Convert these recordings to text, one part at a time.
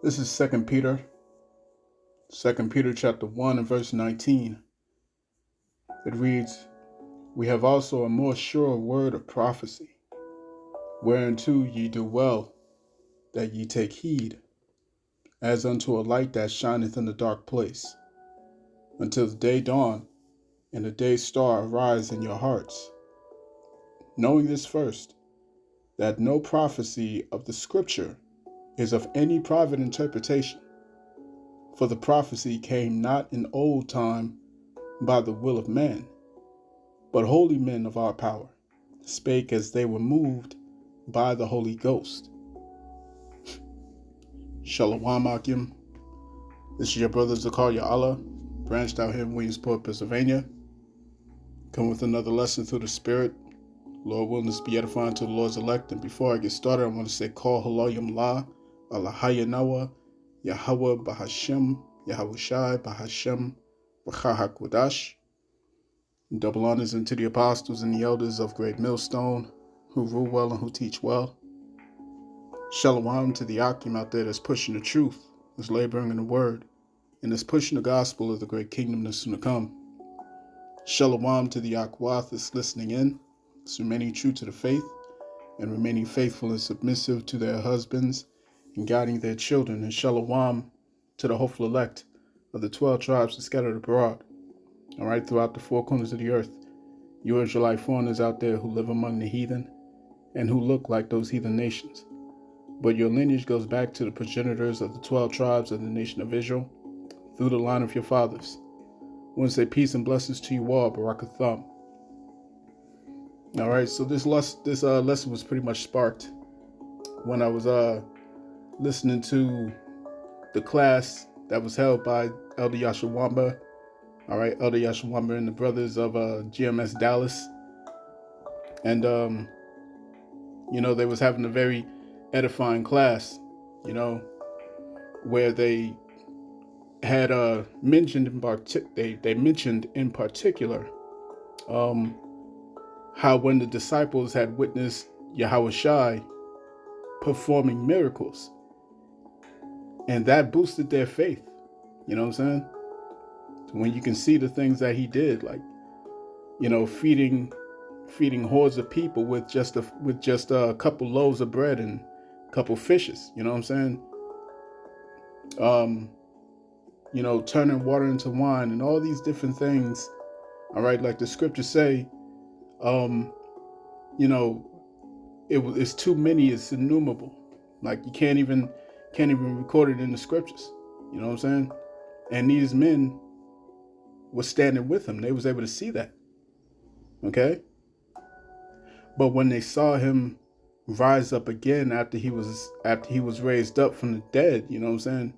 This is Second Peter chapter 1 and verse 19. It reads, "We have also a more sure word of prophecy, whereunto ye do well that ye take heed, as unto a light that shineth in a dark place, until the day dawn and the day star arise in your hearts. Knowing this first, that no prophecy of the Scripture is of any private interpretation. For the prophecy came not in old time by the will of man, but holy men of our power spake as they were moved by the Holy Ghost." Shalom Akim. This is your brother Zakaria Allah, branched out here in Williamsport, Pennsylvania. Come with another lesson through the Spirit. Lord willing, this be edifying to the Lord's elect. And before I get started, I want to say, Call Halayim La, Alahayanawa, Yahawah Bahashem Yahawashi, Bahashem Yahawashi. Double honors unto the apostles and the elders of Great Millstone, who rule well and who teach well. Shalom to the Akim out there that's pushing the truth, that's laboring in the word, and that's pushing the gospel of the great kingdom that's soon to come. Shalom to the Akwath that's listening in, that's remaining true to the faith, and remaining faithful and submissive to their husbands, and guiding their children. And shalom to the hopeful elect of the 12 tribes that scattered abroad, all right, throughout the four corners of the earth. You Israelite foreigners out there who live among the heathen, and who look like those heathen nations. But your lineage goes back to the progenitors of the 12 tribes of the nation of Israel, through the line of your fathers. I want to say peace and blessings to you all, Barakatham. All right, so this lesson was pretty much sparked when I was listening to the class that was held by Elder Yashawamba, all right, Elder Yashawamba and the brothers of GMS Dallas. And, they was having a very edifying class, where they had mentioned in particular how when the disciples had witnessed Yahawashi performing miracles, and that boosted their faith. You know what I'm saying? When you can see the things that he did, like, feeding hordes of people with just a couple loaves of bread and a couple fishes. You know what I'm saying? Turning water into wine and all these different things. All right, like the scriptures say, it's too many, it's innumerable. Like you can't even record it in the scriptures. You know what I'm saying? And these men were standing with him. They was able to see that. Okay? But when they saw him rise up again after he was raised up from the dead, you know what I'm saying?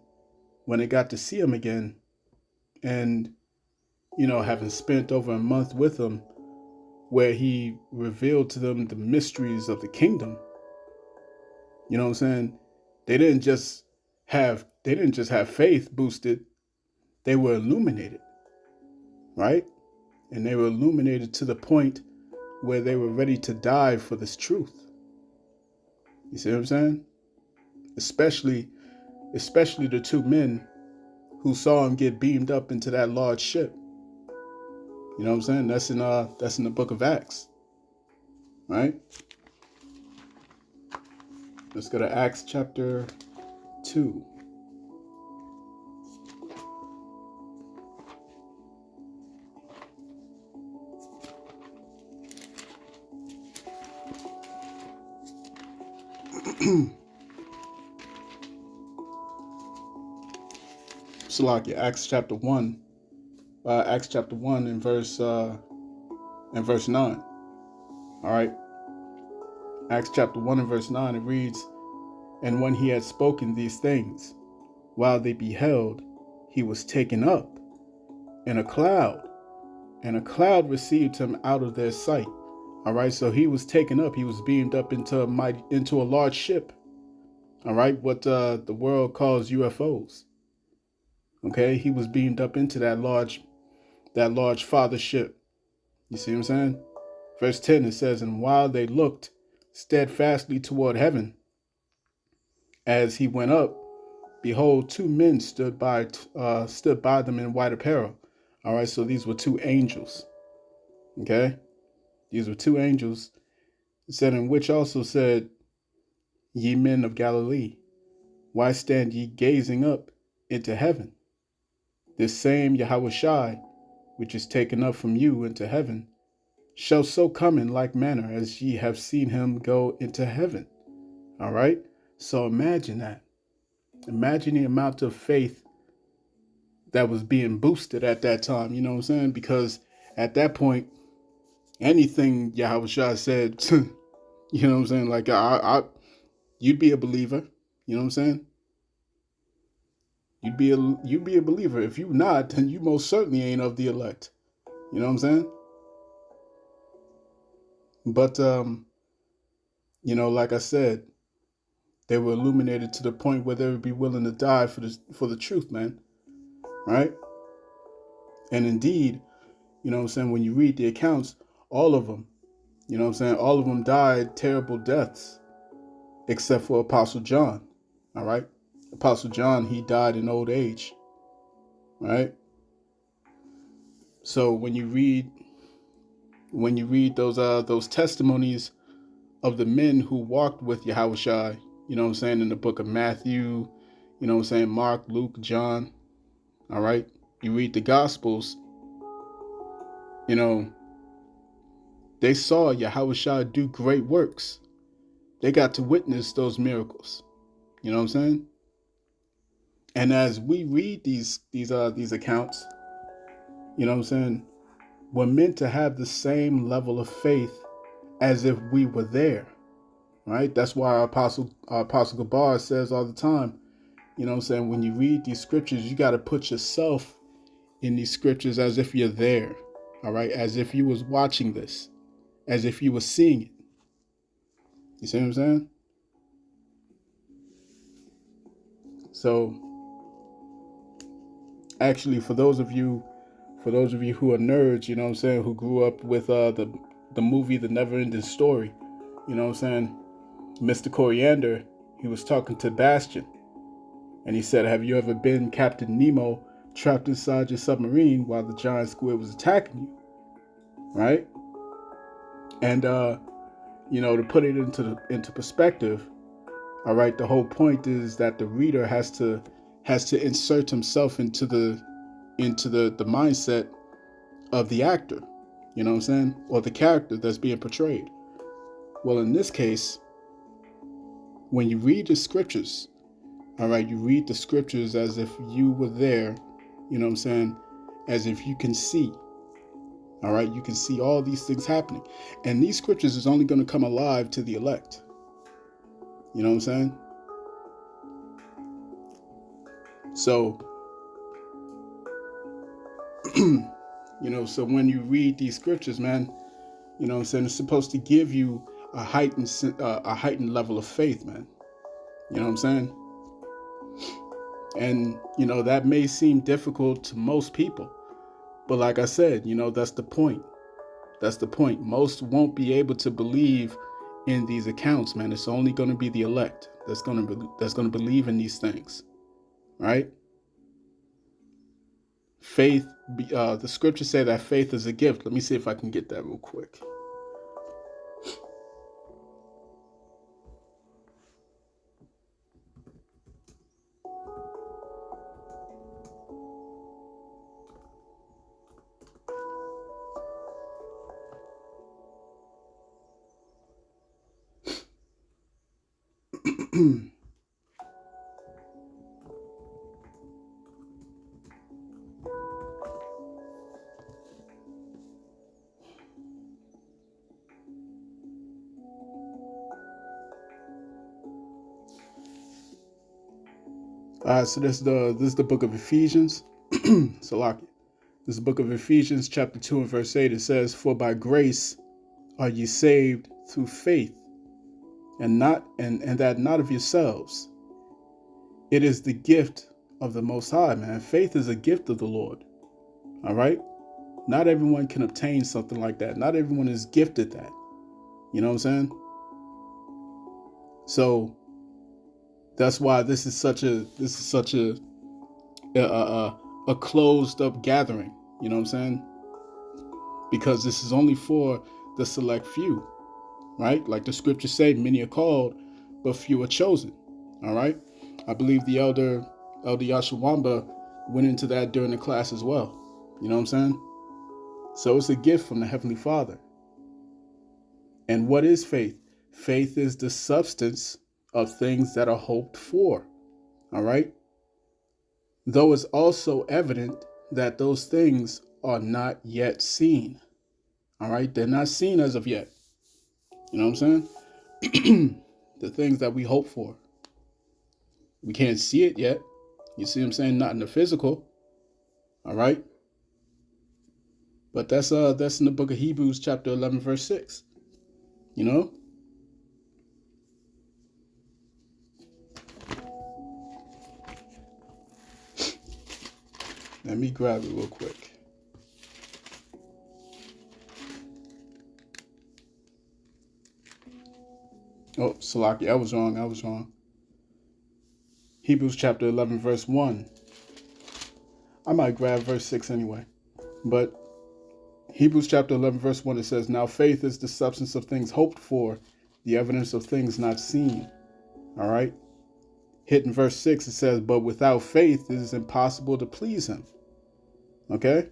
When they got to see him again, and having spent over a month with him, where he revealed to them the mysteries of the kingdom, you know what I'm saying? They didn't just have faith boosted, they were illuminated, right? And they were illuminated to the point where they were ready to die for this truth. You see what I'm saying? Especially the two men who saw him get beamed up into that large ship. You know what I'm saying? That's in the book of Acts. Right? Let's go to Acts chapter 2. Salakia, Acts chapter 1 and verse 9. All right. Acts chapter 1 and verse 9, it reads, "And when he had spoken these things, while they beheld, he was taken up, and a cloud received him out of their sight." All right, so he was taken up, he was beamed up into a large ship. All right, what the world calls UFOs. Okay, he was beamed up into that large father ship. You see what I'm saying? Verse 10, it says, "And while they looked steadfastly toward heaven, as he went up, behold, two men stood by them in white apparel. All right, so these were two angels. Okay, these were two angels. It said, in which also said, ye men of Galilee, why stand ye gazing up into heaven? This same Yahawashi, which is taken up from you into heaven, shall so come in like manner as ye have seen him go into heaven. All right, so imagine that. Imagine the amount of faith that was being boosted at that time, you know what I'm saying? Because at that point, anything Yahawashi said, you know what I'm saying? Like, you'd be a believer, you know what I'm saying? You'd be a believer. If you not, then you most certainly ain't of the elect. You know what I'm saying? But, you know, like I said, they were illuminated to the point where they would be willing to die for the truth, man. Right? And indeed, you know what I'm saying, when you read the accounts, all of them, you know what I'm saying, all of them died terrible deaths, except for Apostle John. All right? Apostle John, he died in old age. Right? So when you read those testimonies of the men who walked with Yahawashi, you know what I'm saying, in the book of Matthew, you know what I'm saying, Mark, Luke, John, all right? You read the Gospels, you know, they saw Yahawashi do great works. They got to witness those miracles. You know what I'm saying? And as we read these accounts, you know what I'm saying, we're meant to have the same level of faith as if we were there. Right? That's why our Apostle Gabar says all the time, you know what I'm saying, when you read these scriptures, you got to put yourself in these scriptures as if you're there. All right? As if you was watching this, as if you were seeing it. You see what I'm saying? So actually, for those of you who are nerds, you know what I'm saying, who grew up with the movie The Never Ending Story, you know what I'm saying, Mr. Coriander, he was talking to Bastian, and he said, have you ever been Captain Nemo trapped inside your submarine while the giant squid was attacking you? Right? And you know, to put it into perspective, all right, the whole point is that the reader has to insert himself into the mindset of the actor, you know what I'm saying, or the character that's being portrayed. Well, in this case, when you read the scriptures, all right, you read the scriptures as if you were there, you know what I'm saying, as if you can see. All right, you can see all these things happening. And these scriptures is only going to come alive to the elect. You know what I'm saying? So, you know, so when you read these scriptures, man, you know what I'm saying, it's supposed to give you a heightened level of faith, man. You know what I'm saying? And, you know, that may seem difficult to most people. But like I said, you know, that's the point. That's the point. Most won't be able to believe in these accounts, man. It's only going to be the elect that's going to believe in these things, right? Faith, the scriptures say that faith is a gift. Let me see if I can get that real quick. So this is the book of Ephesians. Salaki. This is the book of Ephesians, chapter 2 and verse 8. It says, "For by grace are ye saved through faith, and that not of yourselves. It is the gift of the Most High," man. Faith is a gift of the Lord. All right? Not everyone can obtain something like that. Not everyone is gifted that. You know what I'm saying? So, That's why this is such a closed up gathering. You know what I'm saying? Because this is only for the select few, right? Like the scriptures say, many are called, but few are chosen. All right. I believe the elder Yashawamba went into that during the class as well. You know what I'm saying? So it's a gift from the Heavenly Father. And what is faith? Faith is the substance of things that are hoped for. All right. Though it's also evident that those things are not yet seen. All right. They're not seen as of yet. You know what I'm saying? The things that we hope for. We can't see it yet. You see what I'm saying? Not in the physical. All right. But that's in the book of Hebrews, chapter 11, verse 6. You know? Let me grab it real quick. Oh, Salaki, I was wrong. Hebrews chapter 11, verse 1. I might grab verse 6 anyway. But Hebrews chapter 11, verse 1, it says, now faith is the substance of things hoped for, the evidence of things not seen. All right? Hitting verse 6, it says, but without faith it is impossible to please him. Okay?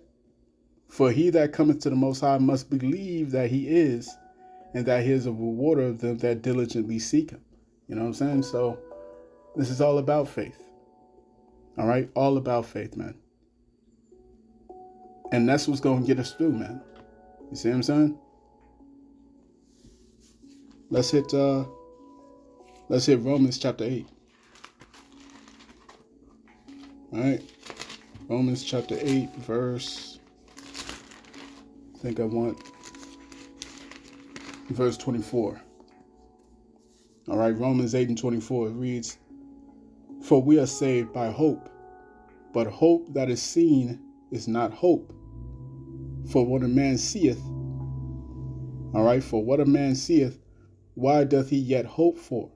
For he that cometh to the Most High must believe that he is, and that he is a rewarder of them that diligently seek him. You know what I'm saying? So this is all about faith. All right? All about faith, man. And that's what's going to get us through, man. You see what I'm saying? Let's hit Romans chapter 8. All right? Romans chapter 8, verse, I think I want verse 24. All right, Romans 8 and 24, it reads, for we are saved by hope, but hope that is seen is not hope. For what a man seeth, all right, for what a man seeth, why doth he yet hope for?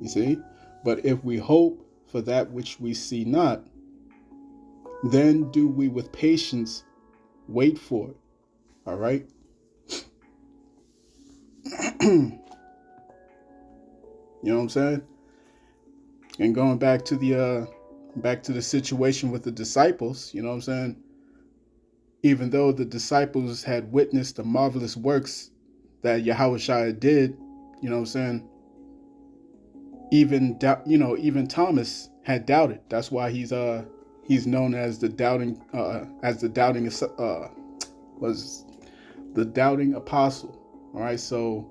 You see? But if we hope for that which we see not, then do we with patience wait for it. All right? You know what I'm saying? And going back to the situation with the disciples, you know what I'm saying? Even though the disciples had witnessed the marvelous works that Yahawah did, you know what I'm saying? Even Thomas had doubted. That's why he's known as the doubting apostle. All right, so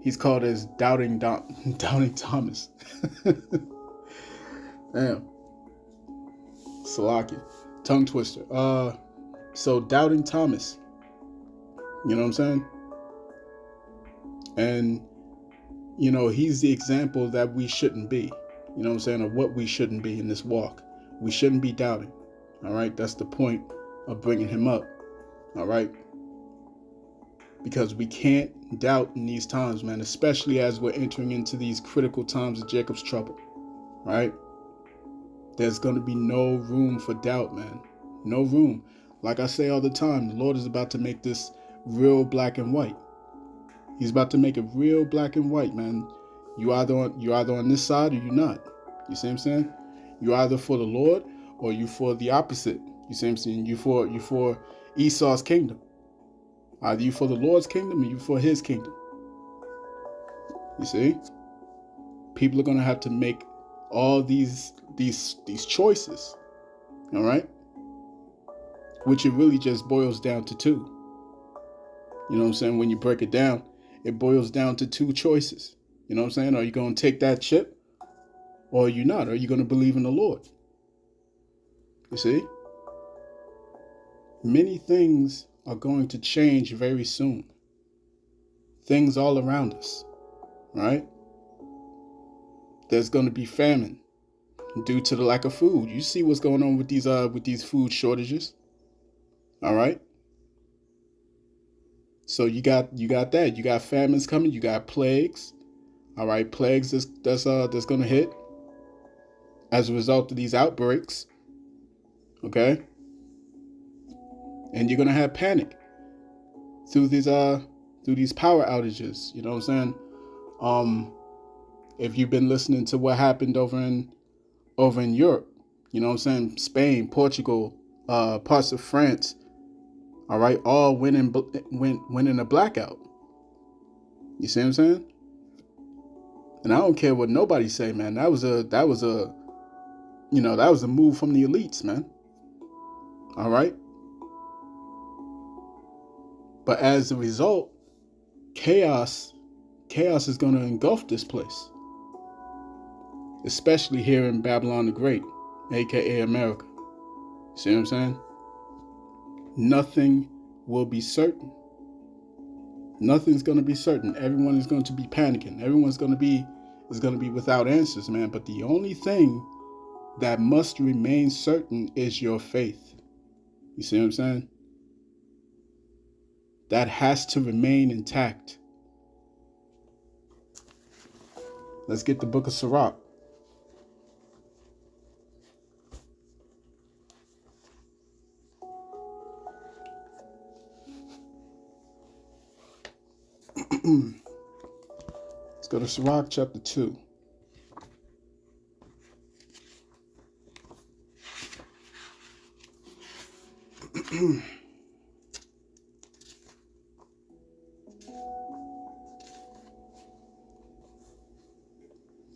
he's called as doubting Thomas. Damn, Salaki, tongue twister. So doubting Thomas, you know what I'm saying? And he's the example that we shouldn't be. You know what I'm saying? Of what we shouldn't be in this walk. We shouldn't be doubting. All right, that's the point of bringing him up. All right, because we can't doubt in these times, man, especially as we're entering into these critical times of Jacob's trouble. Right? There's going to be no room for doubt, man. No room. Like I say all the time, the Lord is about to make this real black and white. He's about to make it real black and white, man. You either on this side or you're not. You see what I'm saying? You're either for the Lord or you for the opposite. You see what I'm saying? You for Esau's kingdom. Either you for the Lord's kingdom or you for his kingdom. You see? People are gonna have to make all these choices. All right? Which it really just boils down to two. You know what I'm saying? When you break it down, it boils down to two choices. You know what I'm saying? Are you going to take that chip or are you not? Are you going to believe in the Lord? You see? Many things are going to change very soon. Things all around us, right? There's going to be famine due to the lack of food. You see what's going on with these food shortages. All right? So you got that. You got famines coming. You got plagues. All right, plagues that's going to hit as a result of these outbreaks. Okay, and you're going to have panic through these power outages. You know what I'm saying? If you've been listening to what happened over in Europe, you know what I'm saying? Spain, Portugal, parts of France. All right, all went in a blackout. You see what I'm saying? And I don't care what nobody say, man. That was a move from the elites, man. All right. But as a result, chaos is going to engulf this place, especially here in Babylon the Great, aka America. See what I'm saying? Nothing will be certain. Nothing's going to be certain. Everyone is going to be panicking. Everyone's going to be without answers, man. But the only thing that must remain certain is your faith. You see what I'm saying? That has to remain intact. Let's get the book of Sirach. Let's go to Sirach chapter 2.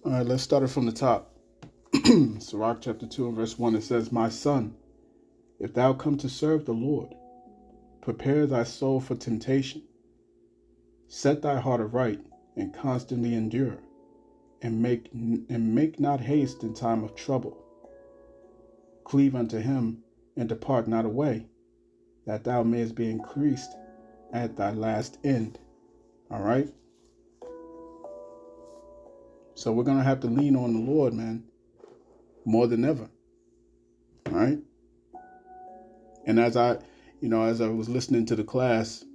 All right, let's start it from the top. Sirach chapter 2 and verse 1, it says, "My son, if thou come to serve the Lord, prepare thy soul for temptation. Set thy heart aright and constantly endure, and make not haste in time of trouble. Cleave unto him and depart not away, that thou mayest be increased at thy last end." All right. So we're going to have to lean on the Lord, man, more than ever. All right. And as I was listening to the class,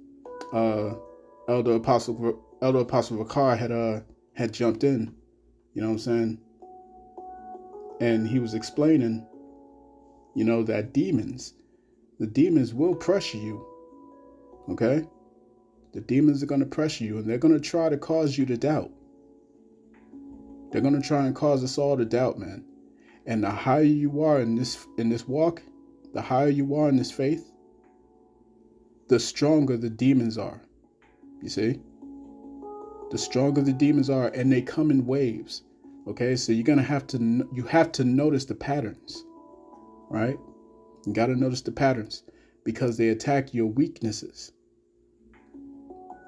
Elder Apostle Ricard had jumped in, you know what I'm saying? And he was explaining, that the demons will pressure you. Okay? The demons are going to pressure you, and they're going to try to cause you to doubt. They're going to try and cause us all to doubt, man. And the higher you are in this walk, the higher you are in this faith, the stronger the demons are. You see? The stronger the demons are, and they come in waves. Okay? So you have to notice the patterns. Right? You got to notice the patterns, because they attack your weaknesses.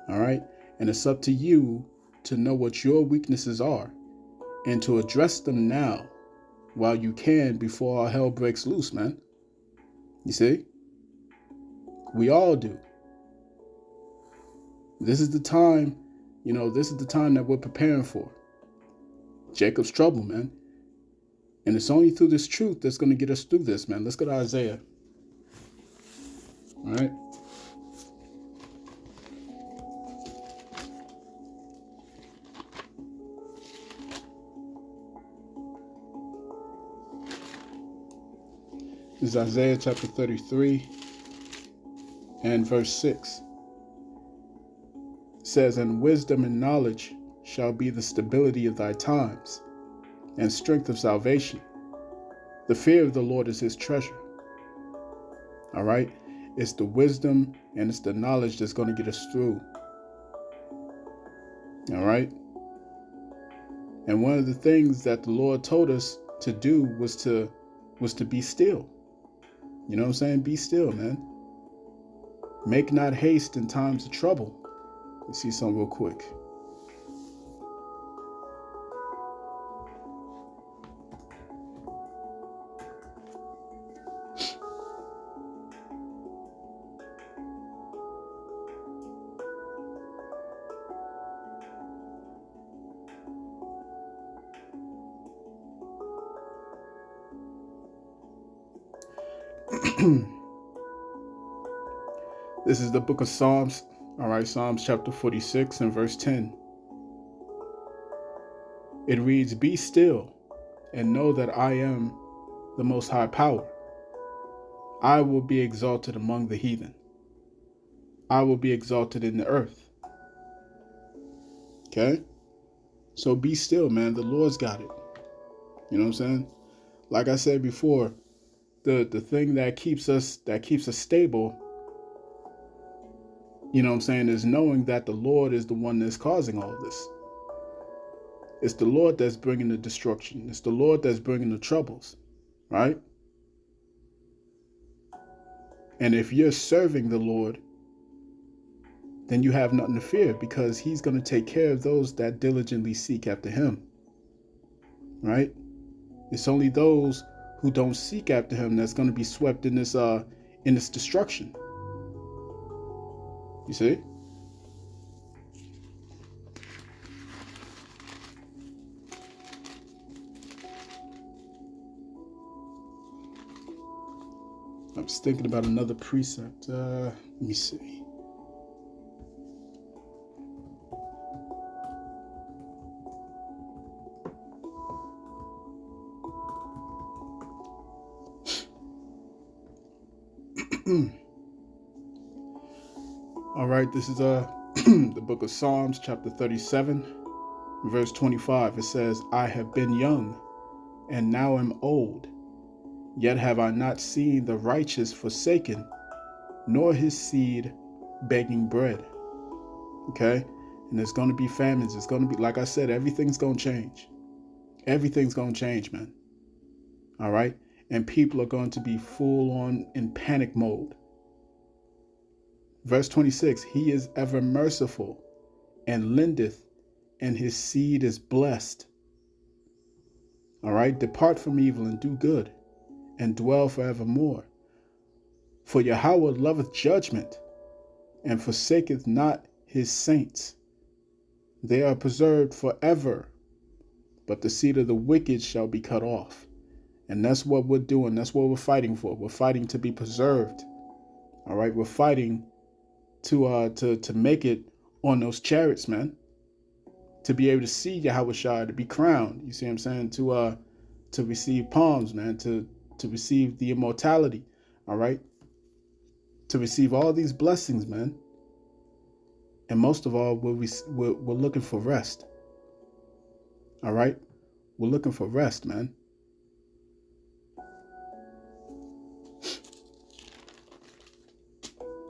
All right? And it's up to you to know what your weaknesses are and to address them now while you can, before all hell breaks loose, man. You see? We all do. This is the time, that we're preparing for. Jacob's trouble, man. And it's only through this truth that's going to get us through this, man. Let's go to Isaiah. All right. This is Isaiah chapter 33 and verse 6. It says, "And wisdom and knowledge shall be the stability of thy times, and strength of salvation. The fear of the Lord is his treasure." All right? It's the wisdom and it's the knowledge that's going to get us through. All right? And one of the things that the Lord told us to do was to be still. You know what I'm saying? Be still, man. Make not haste in times of trouble. Let's see something real quick. This is the book of Psalms. All right, Psalms chapter 46 and verse 10. It reads, "Be still and know that I am the Most High Power. I will be exalted among the heathen. I will be exalted in the earth." Okay? So be still, man. The Lord's got it. You know what I'm saying? Like I said before, the thing that keeps us stable, you know what I'm saying, is knowing that the Lord is the one that's causing all of this. It's the Lord that's bringing the destruction. It's the Lord that's bringing the troubles, right? And if you're serving the Lord, then you have nothing to fear, because he's going to take care of those that diligently seek after him, right? It's only those who don't seek after him that's going to be swept in this destruction. You see? I was thinking about another precept. Let me see. All right, this is the book of Psalms, chapter 37, verse 25. It says, "I have been young, and now am old, yet have I not seen the righteous forsaken, nor his seed begging bread." Okay? And there's going to be famines. It's going to be, like I said, everything's going to change. Everything's going to change, man. All right? And people are going to be full on in panic mode. Verse 26, "He is ever merciful and lendeth, and his seed is blessed." All right? "Depart from evil and do good, and dwell forevermore. For Yahawah loveth judgment, and forsaketh not his saints. They are preserved forever, but the seed of the wicked shall be cut off." And that's what we're doing. That's what we're fighting for. We're fighting to be preserved. All right? We're fighting to make it on those chariots, man. To be able to see Yahawashi, to be crowned. You see what I'm saying? To receive palms, man. To receive the immortality. All right? To receive all these blessings, man. And most of all, we're looking for rest. All right? We're looking for rest, man.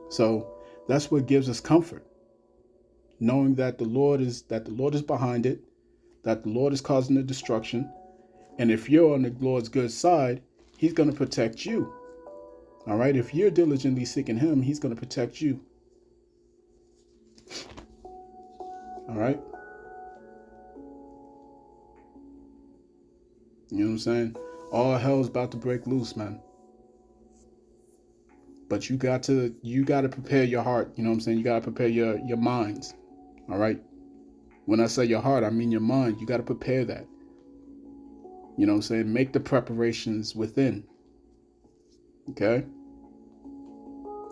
So that's what gives us comfort, knowing that the Lord is behind it, that the Lord is causing the destruction, and if you're on the Lord's good side, he's going to protect you. All right? If you're diligently seeking him, he's going to protect you. All right? You know what I'm saying? All hell's about to break loose, man. But you got to prepare your heart. You know what I'm saying? You got to prepare your minds. All right? When I say your heart, I mean your mind. You got to prepare that. You know what I'm saying? Make the preparations within. Okay?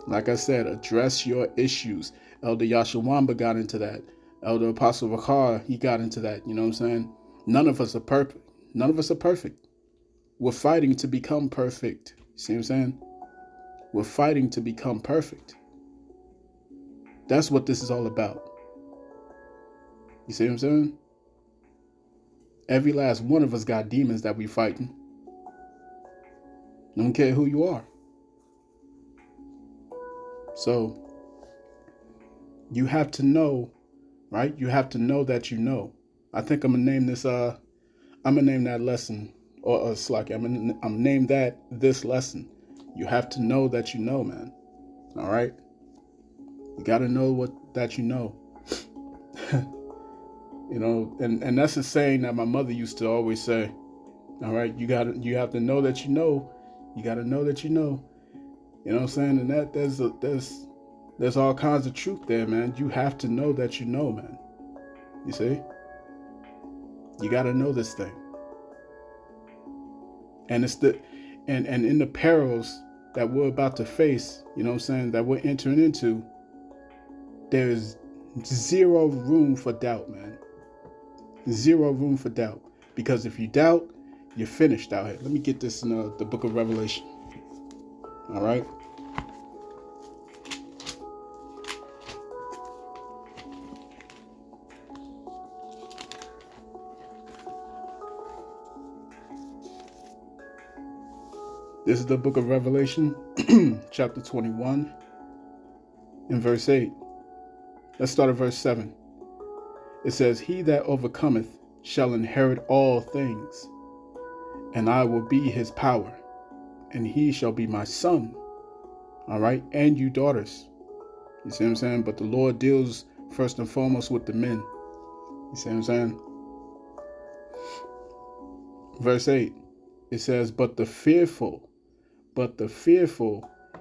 Like I said, address your issues. Elder Yashawamba got into that. Elder Apostle Rakar, he got into that. You know what I'm saying? None of us are perfect. None of us are perfect. We're fighting to become perfect. You see what I'm saying? We're fighting to become perfect. That's what this is all about. You see what I'm saying? Every last one of us got demons that we fighting. Don't care who you are. So you have to know, right? You have to know that you know. I think I'm gonna name this. I'm gonna name that lesson, or slack. I'm name that this lesson. You have to know that you know, man. All right. You got to know that you know. You know, and that's a saying that my mother used to always say. All right, you have to know that you know. You got to know that you know. You know what I'm saying? And that there's all kinds of truth there, man. You have to know that you know, man. You see? You got to know this thing. And it's and in the perils that we're about to face, you know what I'm saying, that we're entering into, there's zero room for doubt, man. Zero room for doubt. Because if you doubt, you're finished out here. Let me get this in the book of Revelation. All right. This is the book of Revelation, chapter 21, and verse 8. Let's start at verse 7. It says, "He that overcometh shall inherit all things, and I will be his power, and he shall be my son." All right, and you daughters. You see what I'm saying? But the Lord deals first and foremost with the men. You see what I'm saying? Verse 8, it says, but the fearful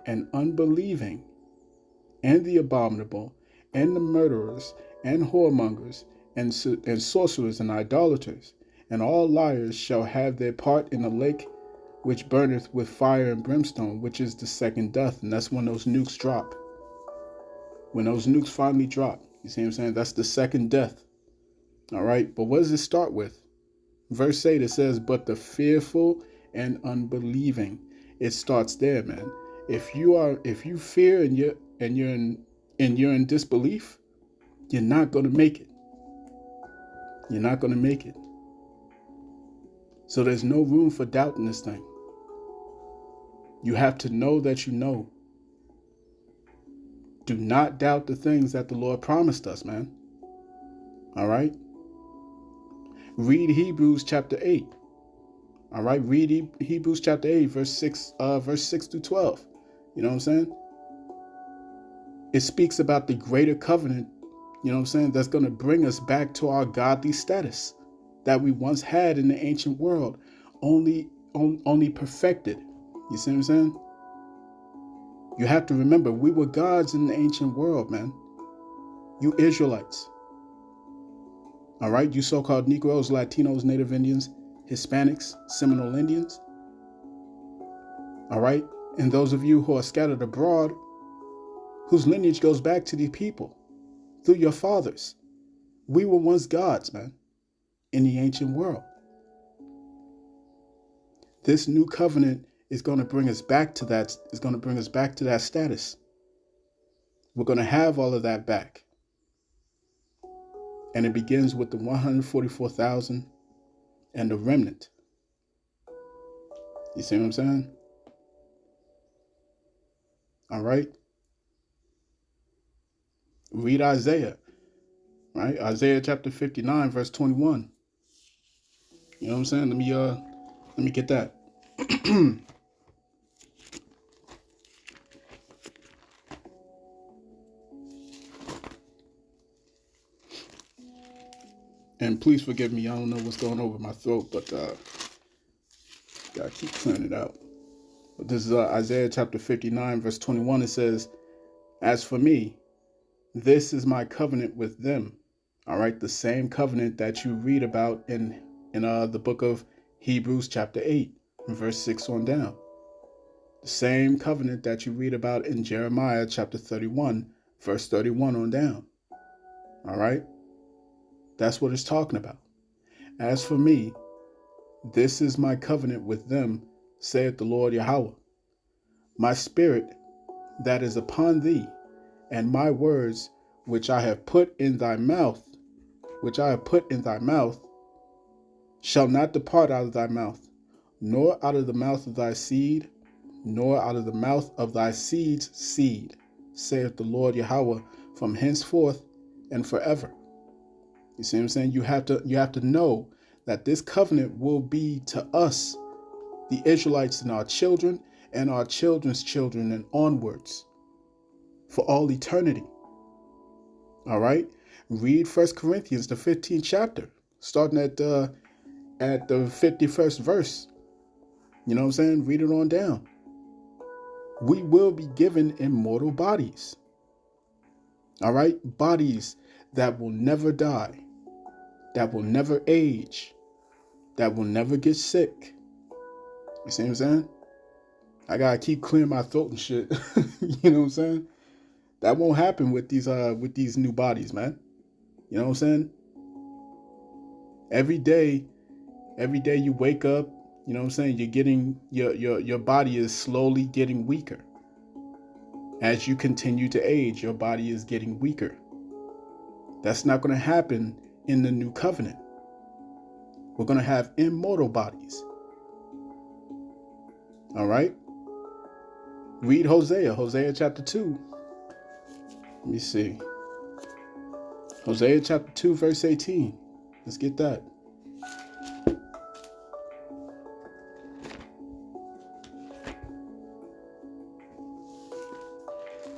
and unbelieving, and the abominable, and the murderers, and whoremongers, and sorcerers, and idolaters, and all liars shall have their part in the lake which burneth with fire and brimstone, which is the second death. And that's when those nukes drop. When those nukes finally drop. You see what I'm saying? That's the second death. All right. But what does it start with? Verse 8, it says, but the fearful and unbelieving. It starts there, man. If you fear and you're in disbelief, you're not going to make it. You're not going to make it. So there's no room for doubt in this thing. You have to know that you know. Do not doubt the things that the Lord promised us, man. All right? Read Hebrews chapter 8. All right? Read Hebrews chapter 8, verse 6 through 12. You know what I'm saying? It speaks about the greater covenant, you know what I'm saying, that's going to bring us back to our godly status that we once had in the ancient world, only perfected. You see what I'm saying? You have to remember, we were gods in the ancient world, man. You Israelites. All right? You so-called Negroes, Latinos, Native Indians, Hispanics, Seminole Indians. All right? And those of you who are scattered abroad, whose lineage goes back to these people through your fathers. We were once gods, man, in the ancient world. This new covenant is going to bring us back to that. It's going to bring us back to that status. We're going to have all of that back. And it begins with the 144,000 and the remnant. You see what I'm saying? All right. Read Isaiah, right? Isaiah chapter 59, verse 21. You know what I'm saying? Let me get that. And please forgive me. I don't know what's going on with my throat, but gotta keep clearing it out. But this is Isaiah chapter 59, verse 21. It says, "As for me, this is my covenant with them." All right, the same covenant that you read about in the book of Hebrews chapter 8, verse 6 on down. The same covenant that you read about in Jeremiah chapter 31, verse 31 on down. All right, that's what it's talking about. "As for me, this is my covenant with them, saith the Lord Yahawah. My spirit that is upon thee, and my words which I have put in thy mouth, shall not depart out of thy mouth, nor out of the mouth of thy seed, nor out of the mouth of thy seed's seed, saith the Lord Yahawah, from henceforth and forever." You see what I'm saying? You have to know that this covenant will be to us, the Israelites, and our children and our children's children and onwards for all eternity. All right? Read 1 Corinthians, the 15th chapter, starting at the 51st verse. You know what I'm saying? Read it on down. We will be given immortal bodies. All right? Bodies that will never die, that will never age, that will never get sick. You see what I'm saying? I gotta keep clearing my throat and shit. You know what I'm saying? That won't happen with these new bodies, man. You know what I'm saying? Every day you wake up, you know what I'm saying, you're getting, your body is slowly getting weaker. As you continue to age, your body is getting weaker. That's not going to happen in the new covenant. We're going to have immortal bodies. All right? Read Hosea chapter 2. Let me see. Hosea chapter 2, verse 18. Let's get that.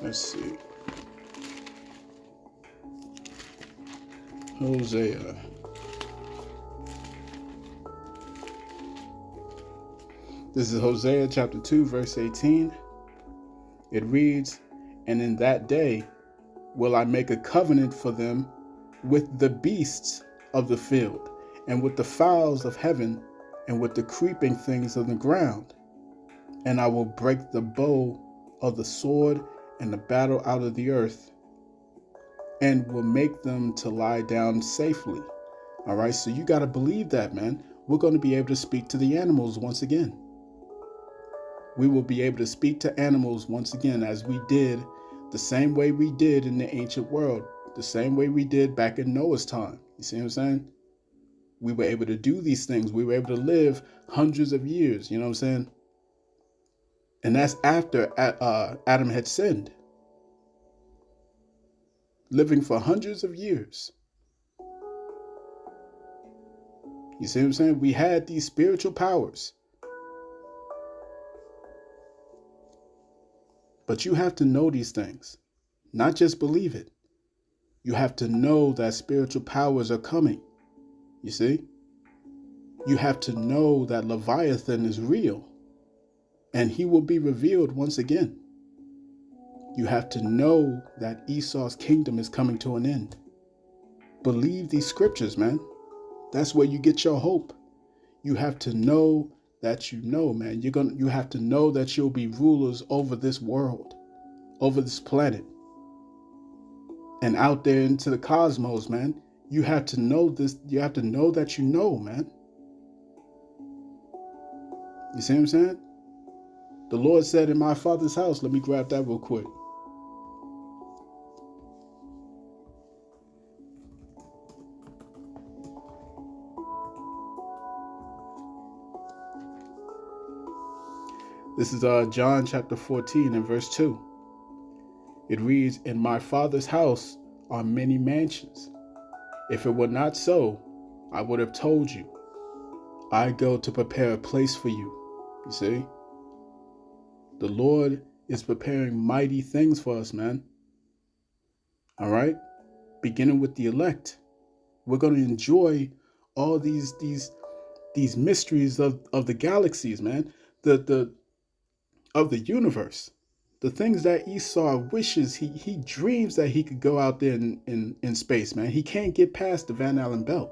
Let's see. Hosea. This is Hosea chapter 2, verse 18. It reads, "And in that day will I make a covenant for them with the beasts of the field, and with the fowls of heaven, and with the creeping things of the ground. And I will break the bow of the sword and the battle out of the earth, and will make them to lie down safely." All right, so you got to believe that, man. We're going to be able to speak to the animals once again. We will be able to speak to animals once again, as we did, the same way we did in the ancient world, the same way we did back in Noah's time. You see what I'm saying? We were able to do these things. We were able to live hundreds of years, you know what I'm saying? And that's after Adam had sinned. Living for hundreds of years. You see what I'm saying? We had these spiritual powers. But you have to know these things, not just believe it. You have to know that spiritual powers are coming. You see? You have to know that Leviathan is real, and he will be revealed once again. You have to know that Esau's kingdom is coming to an end. Believe these scriptures, man. That's where you get your hope. You have to know that you know, man. You have to know that you'll be rulers over this world, over this planet, and out there into the cosmos, man. You have to know this. You have to know that you know, man. You see what I'm saying? The Lord said, "In my Father's house," let me grab that real quick. This is John chapter 14 and verse 2. It reads, "In my Father's house are many mansions. If it were not so, I would have told you. I go to prepare a place for you." You see? The Lord is preparing mighty things for us, man. All right? Beginning with the elect. We're going to enjoy all these mysteries of the galaxies, man. Of the universe. The things that Esau wishes, he dreams that he could go out there in space, man. He can't get past the Van Allen belt.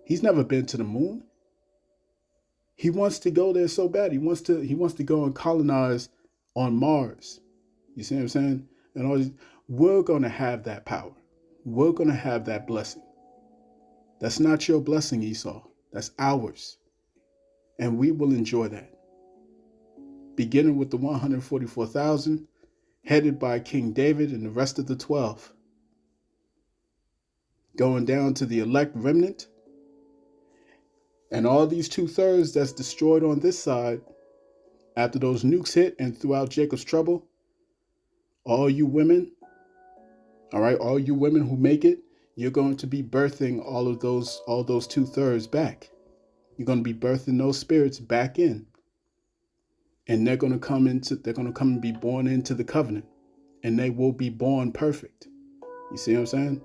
He's never been to the moon. He wants to go there so bad. He wants to go and colonize on Mars. You see what I'm saying? And all these, we're going to have that power. We're going to have that blessing. That's not your blessing, Esau. That's ours. And we will enjoy that. Beginning with the 144,000, headed by King David and the rest of the 12. Going down to the elect remnant. And all these 2/3 that's destroyed on this side, after those nukes hit and throughout Jacob's trouble, all you women, all right, all you women who make it, you're going to be birthing all those 2/3 back. You're going to be birthing those spirits back in. And they're going to come and be born into the covenant, and they will be born perfect. You see what I'm saying?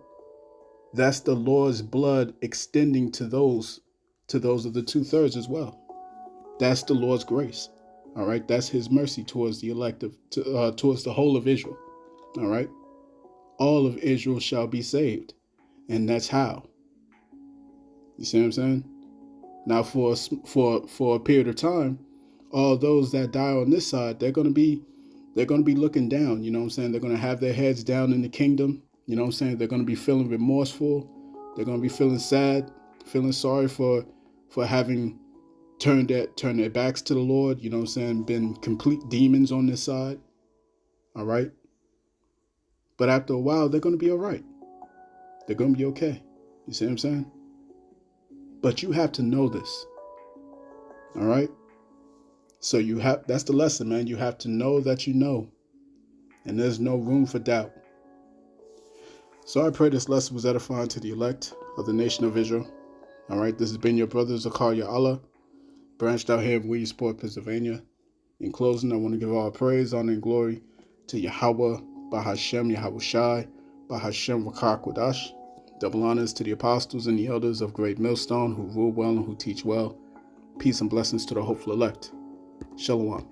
That's the Lord's blood extending to those of the 2/3 as well. That's the Lord's grace. All right. That's his mercy towards the elect towards the whole of Israel. All right. All of Israel shall be saved. And that's how. You see what I'm saying? Now for a period of time, all those that die on this side, they're going to be looking down, you know what I'm saying? They're going to have their heads down in the kingdom, you know what I'm saying? They're going to be feeling remorseful. They're going to be feeling sad. feeling sorry for having turned their backs to the Lord, you know what I'm saying, been complete demons on this side. All right. But after a while, they're going to be all right. They're going to be okay. You see what I'm saying? But you have to know this. All right. So that's the lesson, man. You have to know that you know. And there's no room for doubt. So I pray this lesson was edifying to the elect of the nation of Israel. All right. This has been your brother Zakaria Allah, branched out here in Williamsport, Pennsylvania. In closing, I want to give all praise, honor, and glory to Yahawah Bahashem Yahawashi, Bahashem Yahawadah. Double honors to the apostles and the elders of Great Millstone who rule well and who teach well. Peace and blessings to the hopeful elect. Shalom.